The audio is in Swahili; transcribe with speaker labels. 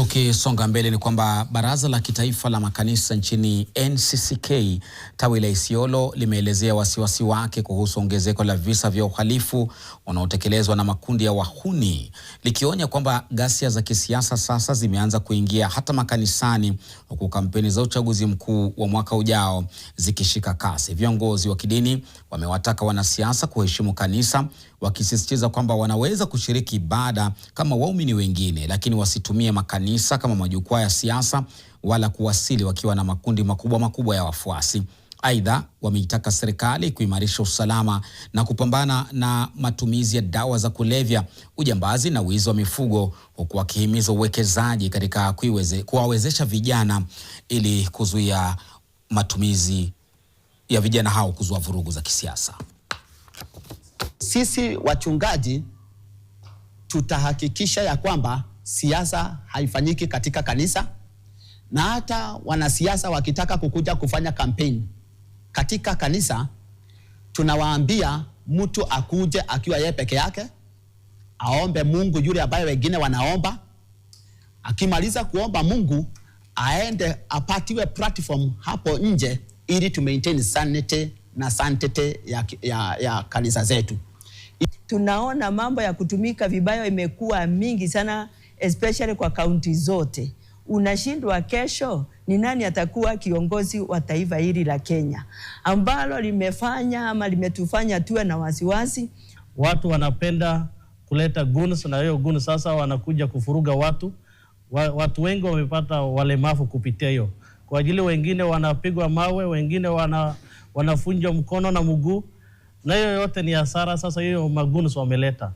Speaker 1: Tukisonga mbele ni kwamba Baraza la Kitaifa la Makanisa nchini NCCK tawi la Isiolo limeelezea wasiwasi wake kuhusu ongezeko la visa vya uhalifu unaotekelezwa na makundi ya wahuni, likionya kwamba ghasia za kisiasa sasa zimeanza kuingia hata makanisani, huku kampeni za uchaguzi mkuu wa mwaka ujao zikishika kasi. Viongozi wa kidini wamewataka wanasiasa kuheshimu kanisa, wakisisitiza kwamba wanaweza kushiriki ibada kama waumini wengine, lakini wasitumie makanisa kama majukwaa ya siasa wala kuwasili wakiwa na makundi makubwa ya wafuasi. Aidha, wameitaka serikali kuimarisha usalama na kupambana na matumizi ya dawa za kulevya, ujambazi na wizi wa mifugo, huku wakihimiza uwekezaji katika kuwawezesha vijana ili kuzuia matumizi ya vijana hao kuzua vurugu za kisiasa.
Speaker 2: Sisi wachungaji tutahakikisha ya kwamba siasa haifanyiki katika kanisa, na hata wanasiasa wakitaka kukuja kufanya kampeni katika kanisa, tunawaambia mtu akuje akiwa yeye peke yake, aombe Mungu yule ambaye wengine wanaomba. Akimaliza kuomba Mungu, aende apatiwe platform hapo nje ili to maintain sanity na sanctity ya kanisa zetu.
Speaker 3: Tunaona mambo ya kutumika vibaya imekuwa mingi sana, especially kwa kaunti zote. Unashindwa kesho ni nani atakuwa kiongozi wa taifa hili la Kenya, ambalo limefanya ama limetufanya tuwe na wasiwasi.
Speaker 4: Watu wanapenda kuleta guns, na hiyo guns sasa wanakuja kufuruga watu. Watu wengi wamepata walemavu kupitia hiyo. Kwa ajili wengine wanapigwa mawe, wengine wanafunjwa mkono na mguu, na hiyo yote ni hasara sasa hiyo maguns wameleta.